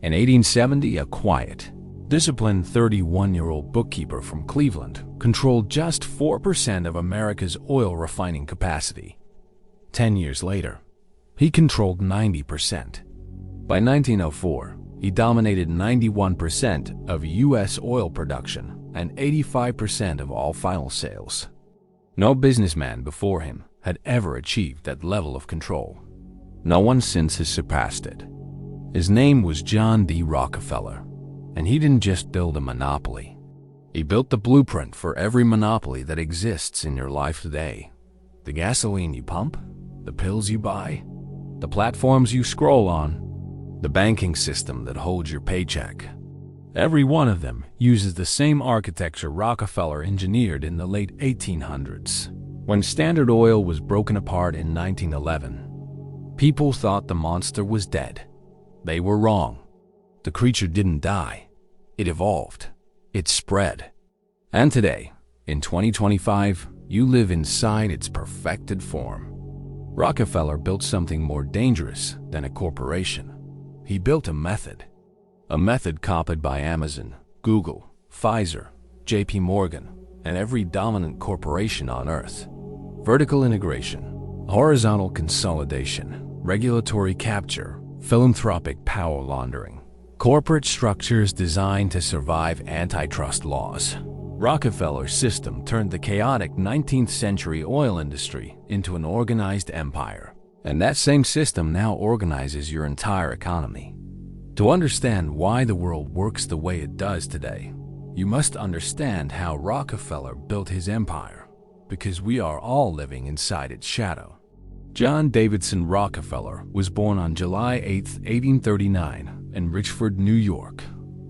In 1870, a quiet, disciplined 31-year-old bookkeeper from Cleveland controlled just 4% of America's oil refining capacity. 10 years later, he controlled 90%. By 1904, he dominated 91% of U.S. oil production and 85% of all final sales. No businessman before him had ever achieved that level of control. No one since has surpassed it. His name was John D. Rockefeller, and he didn't just build a monopoly. He built the blueprint for every monopoly that exists in your life today. The gasoline you pump, the pills you buy, the platforms you scroll on, the banking system that holds your paycheck. Every one of them uses the same architecture Rockefeller engineered in the late 1800s. When Standard Oil was broken apart in 1911, people thought the monster was dead. They were wrong. The creature didn't die. It evolved. It spread. And today, in 2025, you live inside its perfected form. Rockefeller built something more dangerous than a corporation. He built a method copied by Amazon, Google, Pfizer, JP Morgan, and every dominant corporation on earth. Vertical integration, horizontal consolidation, regulatory capture, philanthropic power laundering, corporate structures designed to survive antitrust laws. Rockefeller's system turned the chaotic 19th century oil industry into an organized empire. And that same system now organizes your entire economy. To understand why the world works the way it does today, you must understand how Rockefeller built his empire, because we are all living inside its shadow. John Davidson Rockefeller was born on July 8, 1839, in Richford, New York.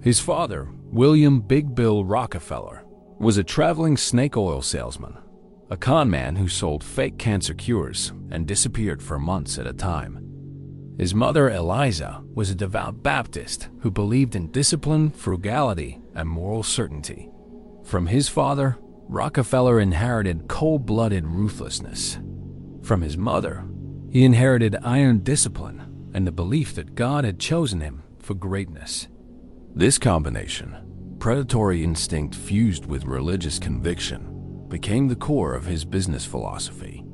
His father, William Big Bill Rockefeller, was a traveling snake oil salesman, a con man who sold fake cancer cures and disappeared for months at a time. His mother, Eliza, was a devout Baptist who believed in discipline, frugality, and moral certainty. From his father, Rockefeller inherited cold-blooded ruthlessness. From his mother, he inherited iron discipline and the belief that God had chosen him for greatness. This combination, predatory instinct fused with religious conviction, became the core of his business philosophy.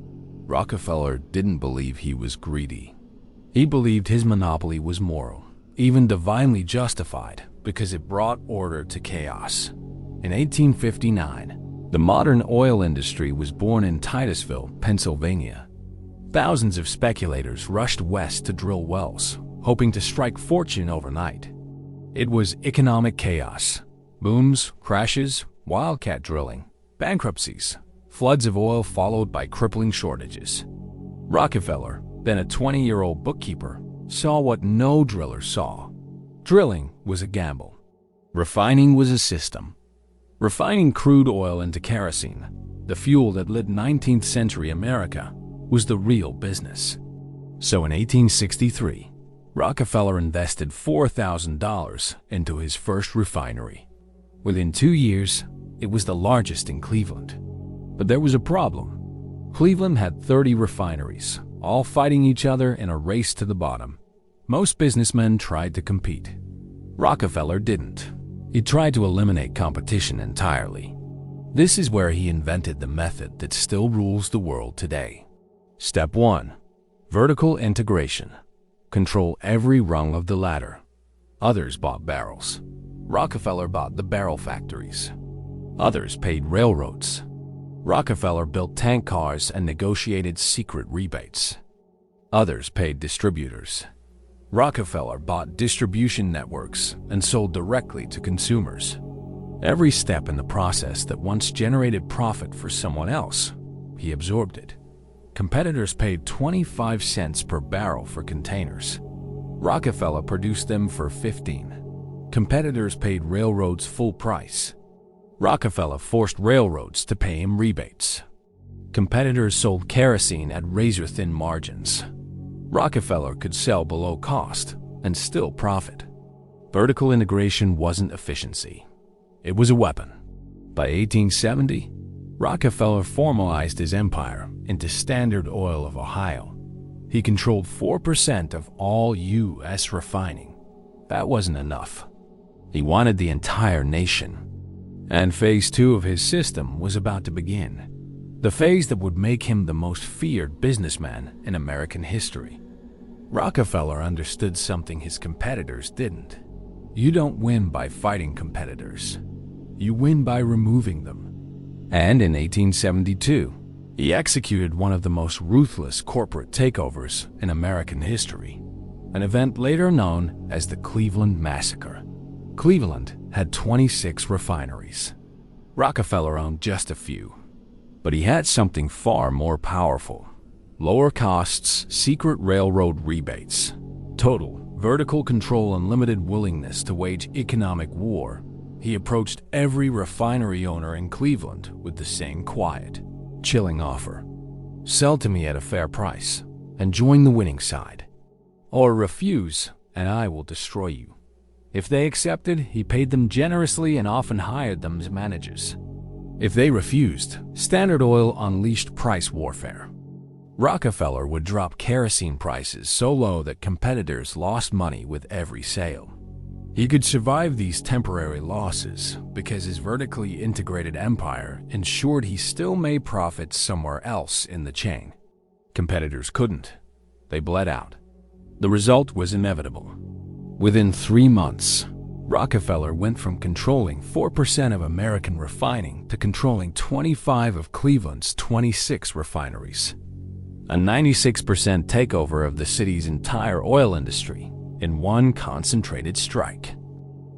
Rockefeller didn't believe he was greedy. He believed his monopoly was moral, even divinely justified, because it brought order to chaos. In 1859, the modern oil industry was born in Titusville, Pennsylvania. Thousands of speculators rushed west to drill wells, hoping to strike fortune overnight. It was economic chaos. Booms, crashes, wildcat drilling, bankruptcies, floods of oil followed by crippling shortages. Rockefeller, then a 20-year-old bookkeeper, saw what no driller saw. Drilling was a gamble. Refining was a system. Refining crude oil into kerosene, the fuel that lit 19th century America, was the real business. So in 1863, Rockefeller invested $4,000 into his first refinery. Within 2 years, it was the largest in Cleveland. But there was a problem. Cleveland had 30 refineries, all fighting each other in a race to the bottom. Most businessmen tried to compete. Rockefeller didn't. He tried to eliminate competition entirely. This is where he invented the method that still rules the world today. Step 1. Vertical integration. Control every rung of the ladder. Others bought barrels. Rockefeller bought the barrel factories. Others paid railroads. Rockefeller built tank cars and negotiated secret rebates. Others paid distributors. Rockefeller bought distribution networks and sold directly to consumers. Every step in the process that once generated profit for someone else, he absorbed it. Competitors paid 25 cents per barrel for containers. Rockefeller produced them for 15. Competitors paid railroads full price. Rockefeller forced railroads to pay him rebates. Competitors sold kerosene at razor-thin margins. Rockefeller could sell below cost and still profit. Vertical integration wasn't efficiency. It was a weapon. By 1870, Rockefeller formalized his empire into Standard Oil of Ohio. He controlled 4% of all U.S. refining. that wasn't enough. He wanted the entire nation. And phase 2 of his system was about to begin. The phase that would make him the most feared businessman in American history. Rockefeller understood something his competitors didn't. You don't win by fighting competitors. You win by removing them. And in 1872, he executed one of the most ruthless corporate takeovers in American history, an event later known as the Cleveland Massacre. Cleveland had 26 refineries. Rockefeller owned just a few. But he had something far more powerful. Lower costs, secret railroad rebates, total vertical control, and limited willingness to wage economic war. He approached every refinery owner in Cleveland with the same quiet, chilling offer. Sell to me at a fair price and join the winning side. Or refuse and I will destroy you. If they accepted, he paid them generously and often hired them as managers. If they refused, Standard Oil unleashed price warfare. Rockefeller would drop kerosene prices so low that competitors lost money with every sale. He could survive these temporary losses because his vertically integrated empire ensured he still made profits somewhere else in the chain. Competitors couldn't. They bled out. The result was inevitable. Within 3 months, Rockefeller went from controlling 4% of American refining to controlling 25 of Cleveland's 26 refineries. A 96% takeover of the city's entire oil industry in one concentrated strike.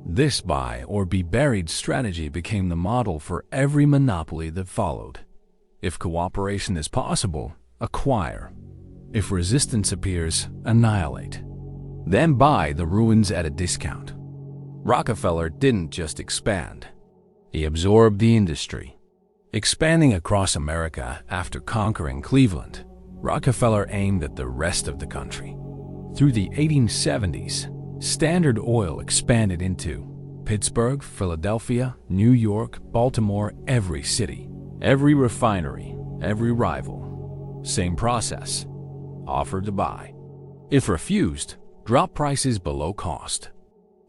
This buy or be buried strategy became the model for every monopoly that followed. If cooperation is possible, acquire. If resistance appears, annihilate. Then buy the ruins at a discount. Rockefeller didn't just expand. He absorbed the industry. Expanding across America after conquering Cleveland, Rockefeller aimed at the rest of the country. Through the 1870s, Standard Oil expanded into Pittsburgh, Philadelphia, New York, Baltimore, every city, every refinery, every rival. Same process. Offer to buy. If refused, drop prices below cost.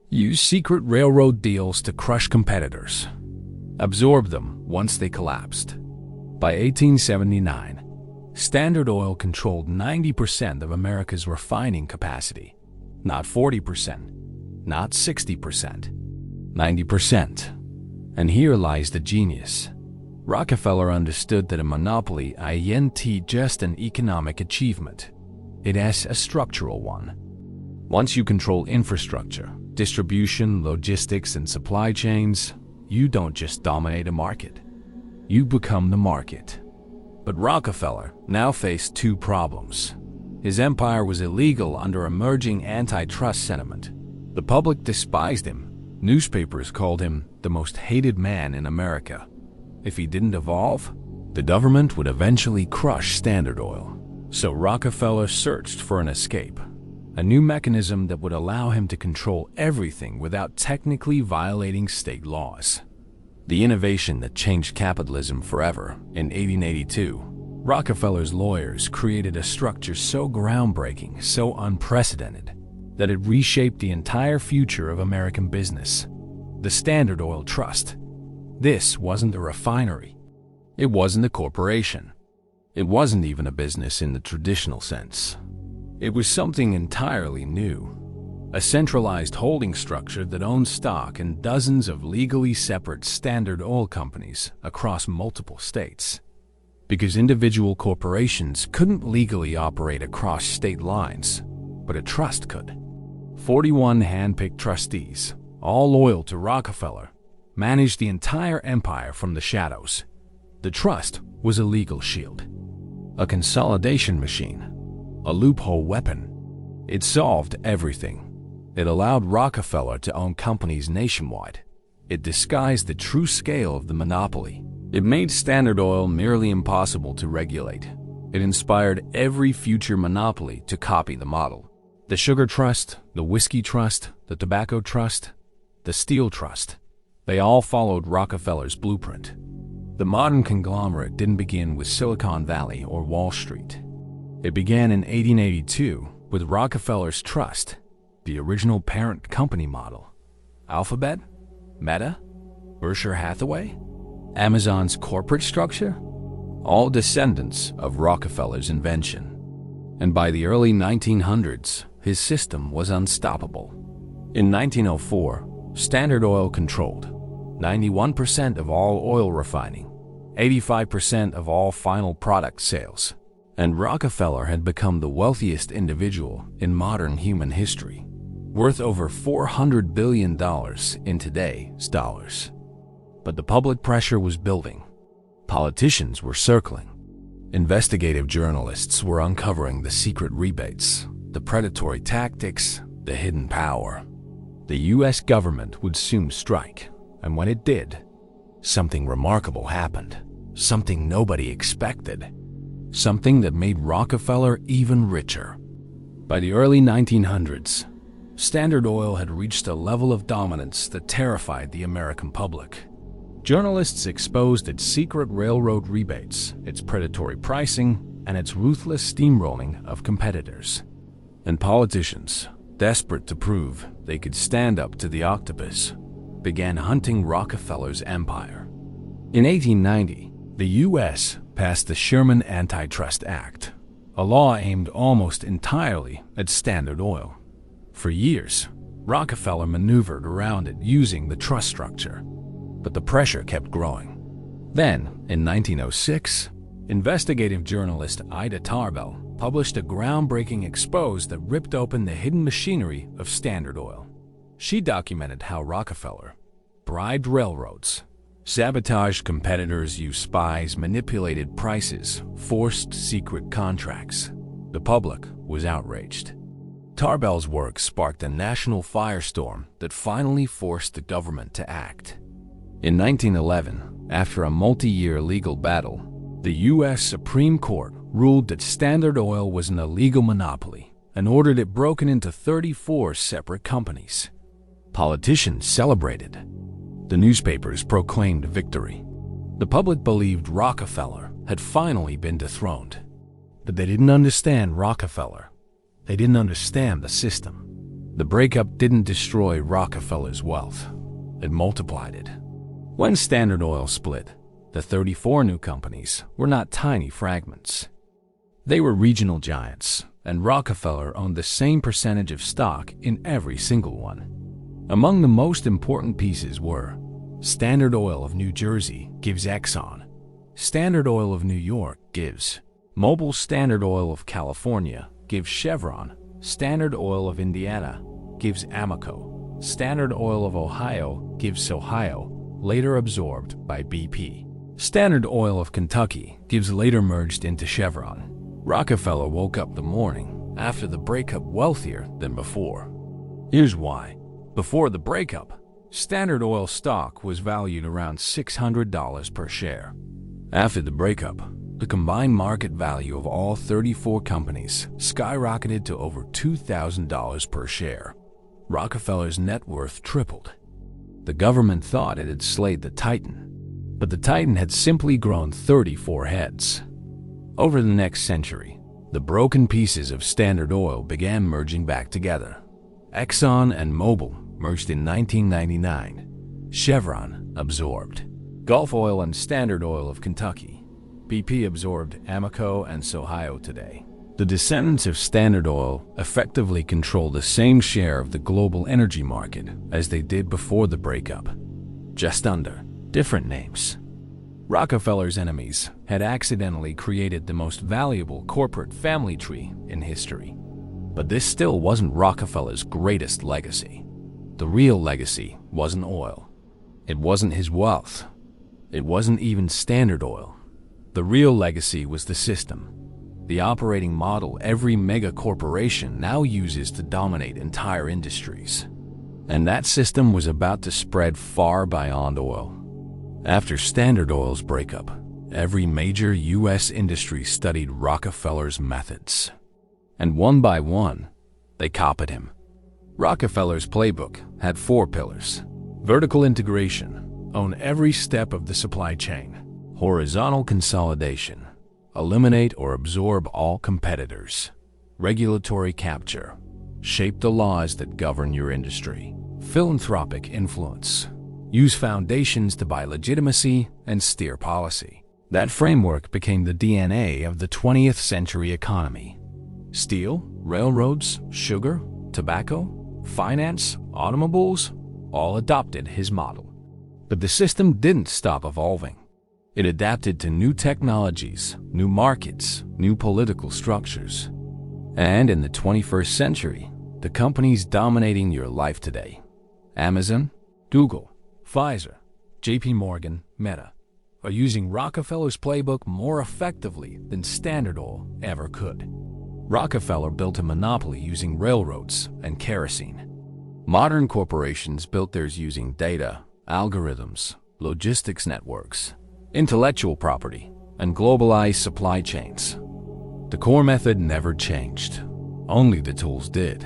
Use secret railroad deals to crush competitors. Absorb them once they collapsed. By 1879, Standard Oil controlled 90% of America's refining capacity. Not 40%, not 60%, 90%. And here lies the genius. Rockefeller understood that a monopoly isn't just an economic achievement. It is a structural one. Once you control infrastructure, distribution, logistics, and supply chains, you don't just dominate a market. You become the market. But Rockefeller now faced 2 problems. His empire was illegal under emerging antitrust sentiment. The public despised him. Newspapers called him the most hated man in America. If he didn't evolve, the government would eventually crush Standard Oil. So Rockefeller searched for an escape, a new mechanism that would allow him to control everything without technically violating state laws. The innovation that changed capitalism forever. In 1882, Rockefeller's lawyers created a structure so groundbreaking, so unprecedented, that it reshaped the entire future of American business. The Standard Oil Trust. This wasn't a refinery. It wasn't a corporation. It wasn't even a business in the traditional sense. It was something entirely new. A centralized holding structure that owned stock in dozens of legally separate Standard Oil companies across multiple states. Because individual corporations couldn't legally operate across state lines, but a trust could. 41 hand-picked trustees, all loyal to Rockefeller, managed the entire empire from the shadows. The trust was a legal shield, a consolidation machine, a loophole weapon. It solved everything. It allowed Rockefeller to own companies nationwide. It disguised the true scale of the monopoly. It made Standard Oil nearly impossible to regulate. It inspired every future monopoly to copy the model. The Sugar Trust, the Whiskey Trust, the Tobacco Trust, the Steel Trust. They all followed Rockefeller's blueprint. The modern conglomerate didn't begin with Silicon Valley or Wall Street. It began in 1882 with Rockefeller's trust. the original parent company model, Alphabet, Meta, Berkshire Hathaway, Amazon's corporate structure, all descendants of Rockefeller's invention. And by the early 1900s, his system was unstoppable. In 1904, Standard Oil controlled 91% of all oil refining, 85% of all final product sales, and Rockefeller had become the wealthiest individual in modern human history, worth over $400 billion in today's dollars. But the public pressure was building. Politicians were circling. Investigative journalists were uncovering the secret rebates, the predatory tactics, the hidden power. The US government would soon strike, and when it did, something remarkable happened. Something nobody expected. Something that made Rockefeller even richer. By the early 1900s, Standard Oil had reached a level of dominance that terrified the American public. Journalists exposed its secret railroad rebates, its predatory pricing, and its ruthless steamrolling of competitors. And politicians, desperate to prove they could stand up to the octopus, began hunting Rockefeller's empire. In 1890, the U.S. passed the Sherman Antitrust Act, a law aimed almost entirely at Standard Oil. For years, Rockefeller maneuvered around it using the trust structure, but the pressure kept growing. Then, in 1906, investigative journalist Ida Tarbell published a groundbreaking expose that ripped open the hidden machinery of Standard Oil. She documented how Rockefeller bribed railroads, sabotaged competitors, used spies, manipulated prices, forced secret contracts. The public was outraged. Tarbell's work sparked a national firestorm that finally forced the government to act. In 1911, after a multi-year legal battle, the U.S. Supreme Court ruled that Standard Oil was an illegal monopoly and ordered it broken into 34 separate companies. Politicians celebrated. The newspapers proclaimed victory. The public believed Rockefeller had finally been dethroned. But they didn't understand Rockefeller. They didn't understand the system. The breakup didn't destroy Rockefeller's wealth. It multiplied it. When Standard Oil split, the 34 new companies were not tiny fragments. They were regional giants, and Rockefeller owned the same percentage of stock in every single one. Among the most important pieces were Standard Oil of New Jersey gives Exxon, Standard Oil of New York gives Mobil, Standard Oil of California gives Chevron, Standard Oil of Indiana gives Amoco, Standard Oil of Ohio gives Ohio, later absorbed by BP. Standard Oil of Kentucky gives later merged into Chevron. Rockefeller woke up the morning after the breakup wealthier than before. Here's why. Before the breakup, Standard Oil stock was valued around $600 per share. After the breakup, the combined market value of all 34 companies skyrocketed to over $2,000 per share. Rockefeller's net worth tripled. The government thought it had slayed the Titan, but the Titan had simply grown 34 heads. Over the next century, the broken pieces of Standard Oil began merging back together. Exxon and Mobil merged in 1999. Chevron absorbed Gulf Oil and Standard Oil of Kentucky. BP absorbed Amoco and Ohio today. The descendants of Standard Oil effectively control the same share of the global energy market as they did before the breakup, just under different names. Rockefeller's enemies had accidentally created the most valuable corporate family tree in history. But this still wasn't Rockefeller's greatest legacy. The real legacy wasn't oil. It wasn't his wealth. It wasn't even Standard Oil. The real legacy was the system, the operating model every mega corporation now uses to dominate entire industries. And that system was about to spread far beyond oil. After Standard Oil's breakup, every major U.S. industry studied Rockefeller's methods. And one by one, they copied him. Rockefeller's playbook had 4 pillars. Vertical integration, own every step of the supply chain. Horizontal consolidation, eliminate or absorb all competitors. Regulatory capture, shape the laws that govern your industry. Philanthropic influence. Use foundations to buy legitimacy and steer policy. That framework became the DNA of the 20th century economy. Steel, railroads, sugar, tobacco, finance, automobiles, all adopted his model. But the system didn't stop evolving. It adapted to new technologies, new markets, new political structures. And in the 21st century, the companies dominating your life today, Amazon, Google, Pfizer, JP Morgan, Meta, are using Rockefeller's playbook more effectively than Standard Oil ever could. Rockefeller built a monopoly using railroads and kerosene. Modern corporations built theirs using data, algorithms, logistics networks, intellectual property, and globalized supply chains. The core method never changed. Only the tools did.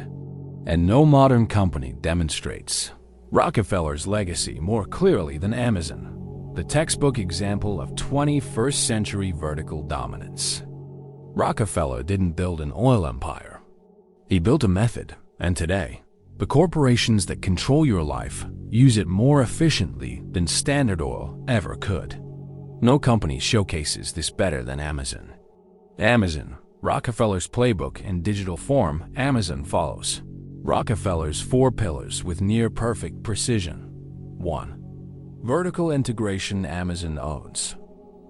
And no modern company demonstrates Rockefeller's legacy more clearly than Amazon, the textbook example of 21st century vertical dominance. Rockefeller didn't build an oil empire. He built a method, and today, the corporations that control your life use it more efficiently than Standard Oil ever could. No company showcases this better than Amazon. Amazon, Rockefeller's playbook in digital form. Amazon follows Rockefeller's 4 pillars with near-perfect precision. 1. Vertical integration. Amazon owns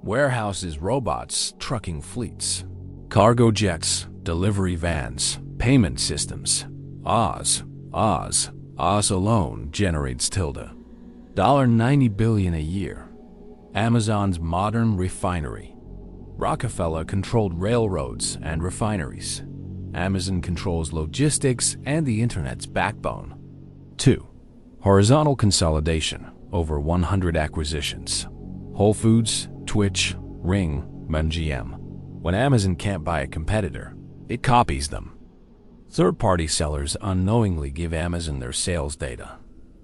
warehouses, robots, trucking fleets, cargo jets, delivery vans, payment systems. Oz alone generates $90 billion a year. Amazon's modern refinery. Rockefeller controlled railroads and refineries. Amazon controls logistics and the internet's backbone. 2. Horizontal consolidation. Over 100 acquisitions. Whole Foods, Twitch, Ring, MGM. When Amazon can't buy a competitor, it copies them. Third-party sellers unknowingly give Amazon their sales data.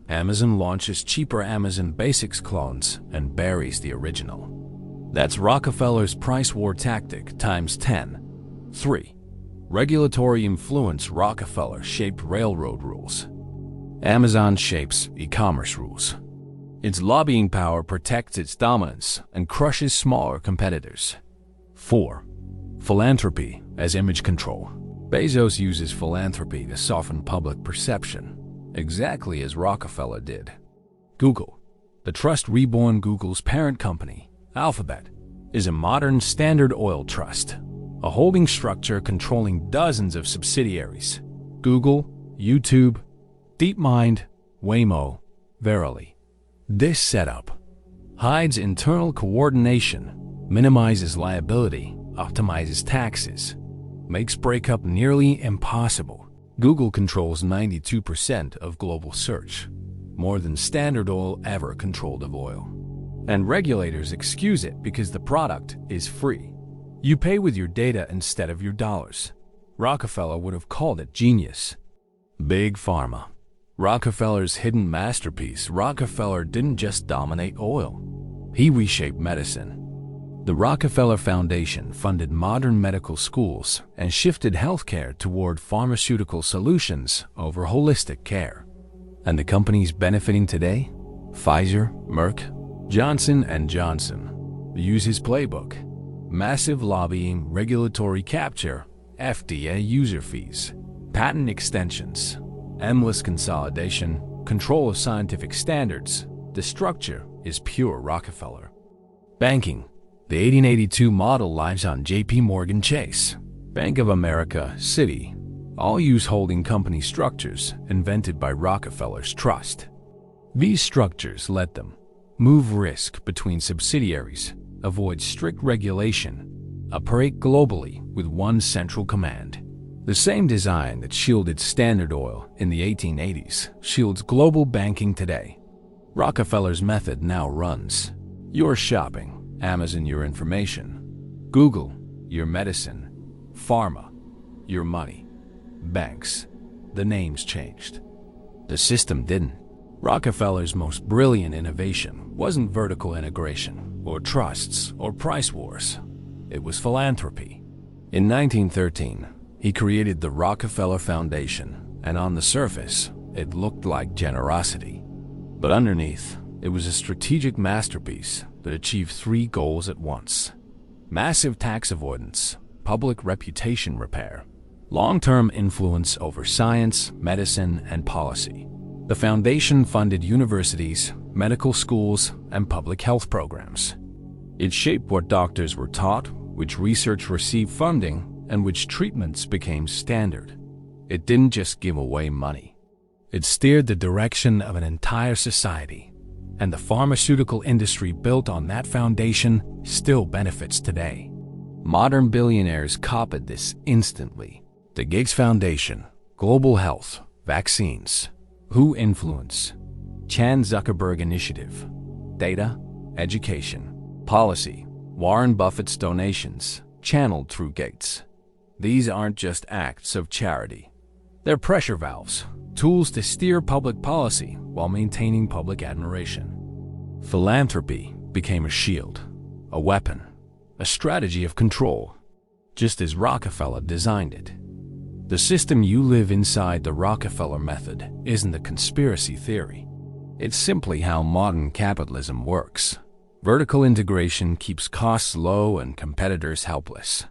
Amazon launches cheaper Amazon Basics clones and buries the original. That's Rockefeller's price war tactic times 10. 3. Regulatory influence. Rockefeller shaped railroad rules. Amazon shapes e-commerce rules. Its lobbying power protects its dominance and crushes smaller competitors. 4. Philanthropy as image control. Bezos uses philanthropy to soften public perception, exactly as Rockefeller did. Google, the trust reborn. Google's parent company, Alphabet, is a modern Standard Oil trust, a holding structure controlling dozens of subsidiaries. Google, YouTube, DeepMind, Waymo, Verily. This setup hides internal coordination, minimizes liability, optimizes taxes, makes breakup nearly impossible. Google controls 92% of global search, more than Standard Oil ever controlled of oil. And regulators excuse it because the product is free. You pay with your data instead of your dollars. Rockefeller would have called it genius. Big Pharma. Rockefeller's hidden masterpiece. Rockefeller didn't just dominate oil. He reshaped medicine. The Rockefeller Foundation funded modern medical schools and shifted healthcare toward pharmaceutical solutions over holistic care. And the companies benefiting today? Pfizer, Merck, Johnson & Johnson use his playbook. Massive lobbying, regulatory capture, FDA user fees, patent extensions, endless consolidation, control of scientific standards. The structure is pure Rockefeller. Banking. The 1882 model lives on JP Morgan Chase, Bank of America, Citi, all use holding company structures invented by Rockefeller's trust. These structures let them move risk between subsidiaries, avoid strict regulation, operate globally with one central command. The same design that shielded Standard Oil in the 1880s shields global banking today. Rockefeller's method now runs your shopping, Amazon your information, Google your medicine, pharma your money, banks. The names changed. The system didn't. Rockefeller's most brilliant innovation wasn't vertical integration or trusts or price wars. It was philanthropy. In 1913, he created the Rockefeller Foundation, and on the surface, it looked like generosity. But underneath, it was a strategic masterpiece that achieved three goals at once: massive tax avoidance, public reputation repair, long-term influence over science, medicine, and policy. The foundation funded universities, medical schools, and public health programs. It shaped what doctors were taught, which research received funding, and which treatments became standard. It didn't just give away money. It steered the direction of an entire society, and the pharmaceutical industry built on that foundation still benefits today. Modern billionaires copied this instantly. The Gates Foundation, global health, vaccines. Who influence? Chan Zuckerberg Initiative, data, education, policy. Warren Buffett's donations, channeled through Gates. These aren't just acts of charity. They're pressure valves, tools to steer public policy while maintaining public admiration. Philanthropy became a shield, a weapon, a strategy of control, just as Rockefeller designed it. The system you live inside, the Rockefeller method, isn't a conspiracy theory. It's simply how modern capitalism works. Vertical integration keeps costs low and competitors helpless.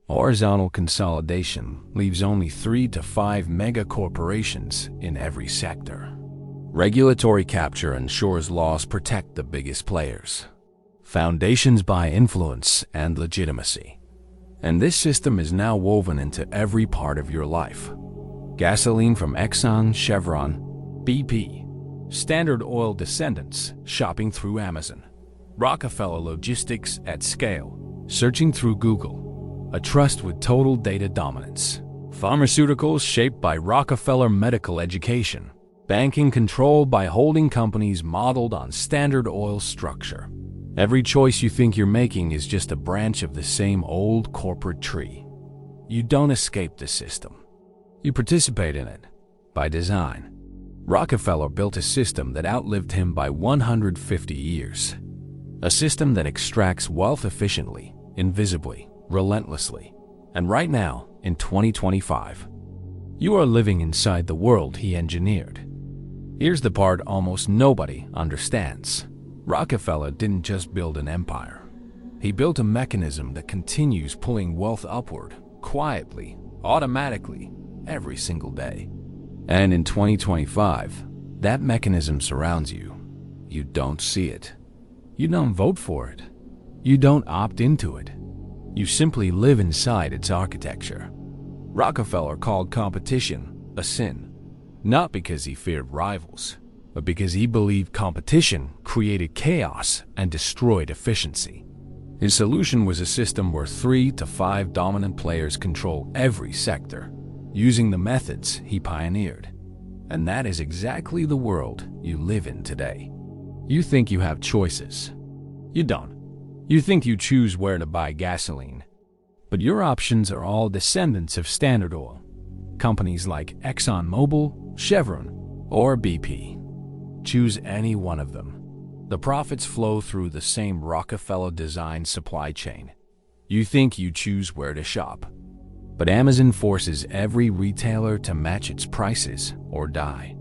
Horizontal consolidation leaves only 3 to 5 mega corporations in every sector. Regulatory capture ensures laws protect the biggest players. Foundations buy influence and legitimacy. And this system is now woven into every part of your life. Gasoline from Exxon, Chevron, BP, Standard Oil descendants shopping through Amazon. Rockefeller logistics at scale, searching through Google. A trust with total data dominance. Pharmaceuticals shaped by Rockefeller medical education. Banking controlled by holding companies modeled on Standard Oil structure. Every choice you think you're making is just a branch of the same old corporate tree. You don't escape the system. You participate in it, by design. Rockefeller built a system that outlived him by 150 years. A system that extracts wealth efficiently, invisibly, relentlessly. And right now, in 2025, you are living inside the world he engineered. Here's the part almost nobody understands. Rockefeller didn't just build an empire. He built a mechanism that continues pulling wealth upward, quietly, automatically, every single day. And in 2025, that mechanism surrounds you. You don't see it. You don't vote for it. You don't opt into it. You simply live inside its architecture. Rockefeller called competition a sin, not because he feared rivals, but because he believed competition created chaos and destroyed efficiency. His solution was a system where 3 to 5 dominant players control every sector, using the methods he pioneered. And that is exactly the world you live in today. You think you have choices. You don't. You think you choose where to buy gasoline. But your options are all descendants of Standard Oil. Companies like ExxonMobil, Chevron, or BP. Choose any one of them. The profits flow through the same Rockefeller-designed supply chain. You think you choose where to shop. But Amazon forces every retailer to match its prices or die.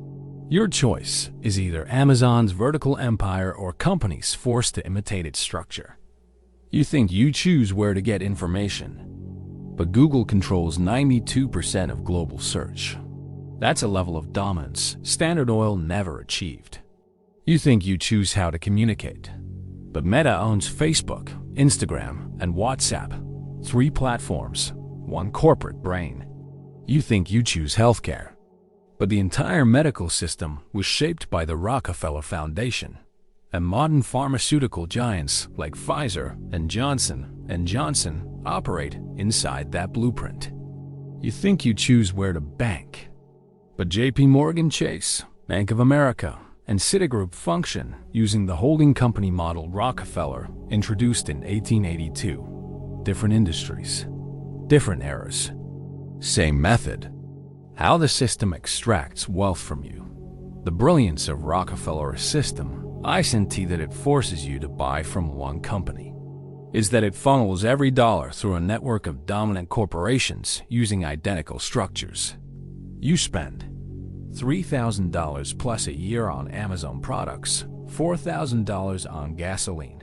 Your choice is either Amazon's vertical empire or companies forced to imitate its structure. You think you choose where to get information. But Google controls 92% of global search. That's a level of dominance Standard Oil never achieved. You think you choose how to communicate. But Meta owns Facebook, Instagram, and WhatsApp. 3 platforms, 1 corporate brain. You think you choose healthcare. But the entire medical system was shaped by the Rockefeller Foundation. And modern pharmaceutical giants like Pfizer and Johnson & Johnson operate inside that blueprint. You think you choose where to bank. But JP Morgan Chase, Bank of America, and Citigroup function using the holding company model Rockefeller introduced in 1882. Different industries, different eras, same method. How the system extracts wealth from you. The brilliance of Rockefeller's system isn't that it forces you to buy from one company. Is that it funnels every dollar through a network of dominant corporations using identical structures. You spend $3,000 plus a year on Amazon products, $4,000 on gasoline,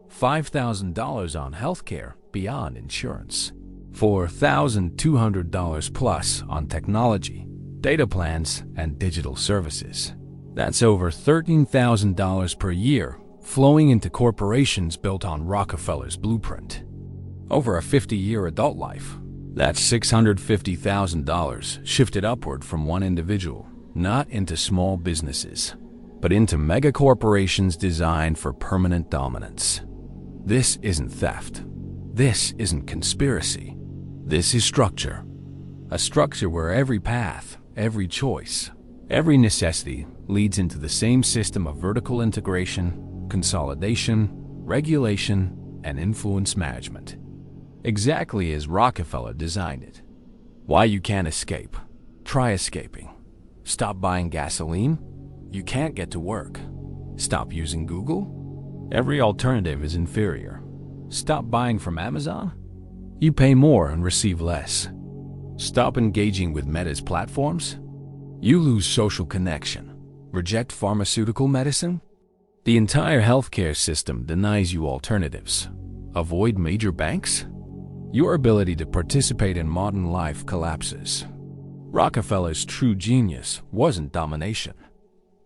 $5,000 on healthcare beyond insurance, $4,200 plus on technology, data plans, and digital services. That's over $13,000 per year flowing into corporations built on Rockefeller's blueprint. Over a 50-year adult life, that's $650,000 shifted upward from one individual, not into small businesses, but into mega corporations designed for permanent dominance. This isn't theft. This isn't conspiracy. This is structure. A structure where every path, every choice, every necessity leads into the same system of vertical integration, consolidation, regulation, and influence management. Exactly as Rockefeller designed it. Why you can't escape? Try escaping. Stop buying gasoline? You can't get to work. Stop using Google? Every alternative is inferior. Stop buying from Amazon? You pay more and receive less. Stop engaging with Meta's platforms? You lose social connection. Reject pharmaceutical medicine? The entire healthcare system denies you alternatives. Avoid major banks? Your ability to participate in modern life collapses. Rockefeller's true genius wasn't domination.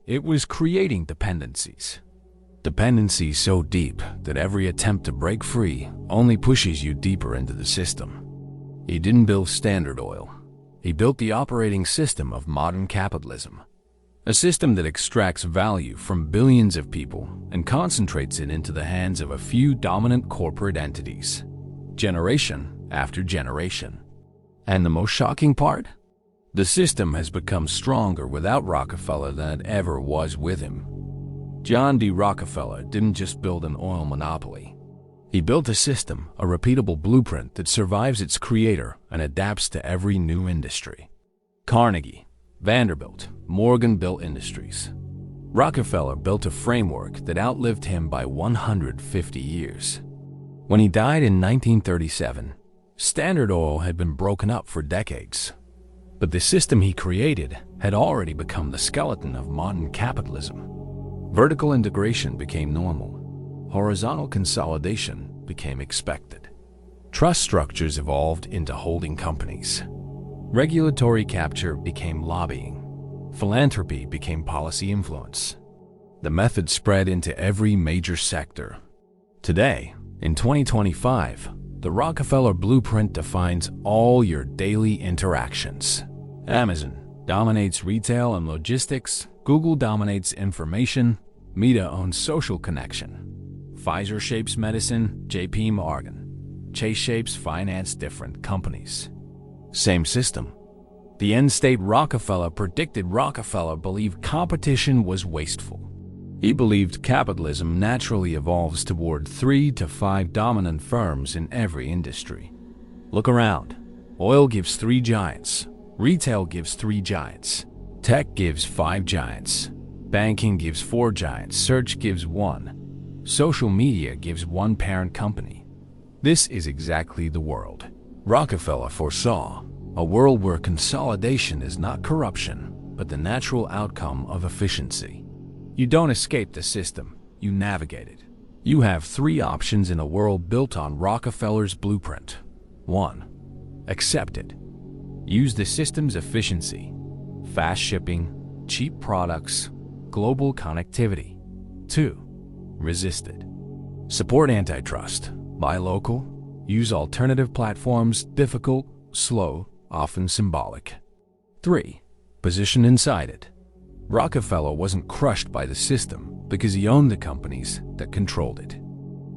It was creating dependencies. Dependencies so deep that every attempt to break free only pushes you deeper into the system. He didn't build Standard Oil. He built the operating system of modern capitalism. A system that extracts value from billions of people and concentrates it into the hands of a few dominant corporate entities, generation after generation. And the most shocking part? The system has become stronger without Rockefeller than it ever was with him. John D. Rockefeller didn't just build an oil monopoly. He built a system, a repeatable blueprint that survives its creator and adapts to every new industry. Carnegie, Vanderbilt, Morgan built industries. Rockefeller built a framework that outlived him by 150 years. When he died in 1937, Standard Oil had been broken up for decades. But the system he created had already become the skeleton of modern capitalism. Vertical integration became normal. Horizontal consolidation became expected. Trust structures evolved into holding companies. Regulatory capture became lobbying. Philanthropy became policy influence. The method spread into every major sector. Today, in 2025, the Rockefeller blueprint defines all your daily interactions. Amazon dominates retail and logistics. Google dominates information. Meta owns social connection. Pfizer shapes medicine. JP Morgan. Chase shapes finance. Different companies. Same system. The end state Rockefeller predicted. Rockefeller believed competition was wasteful. He believed capitalism naturally evolves toward 3 to 5 dominant firms in every industry. Look around. Oil gives 3 giants. Retail gives 3 giants. Tech gives 5 giants. Banking gives 4 giants. Search gives 1. Social media gives 1 parent company. This is exactly the world Rockefeller foresaw. A world where consolidation is not corruption, but the natural outcome of efficiency. You don't escape the system, you navigate it. You have 3 options in a world built on Rockefeller's blueprint. 1. Accept it. Use the system's efficiency. Fast shipping, cheap products, global connectivity. 2. Resist it. Support antitrust. Buy local. Use alternative platforms. Difficult, slow, often symbolic. 3. Position inside it. Rockefeller wasn't crushed by the system because he owned the companies that controlled it.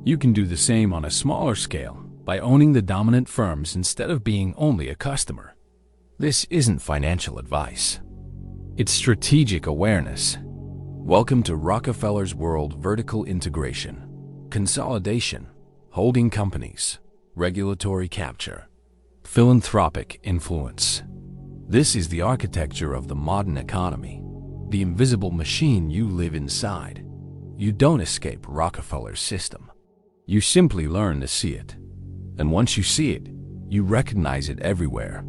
You can do the same on a smaller scale by owning the dominant firms instead of being only a customer. This isn't financial advice. It's strategic awareness. Welcome to Rockefeller's world: vertical integration, consolidation, holding companies, regulatory capture, philanthropic influence. This is the architecture of the modern economy. The invisible machine you live inside. You don't escape Rockefeller's system. You simply learn to see it. And once you see it, you recognize it everywhere.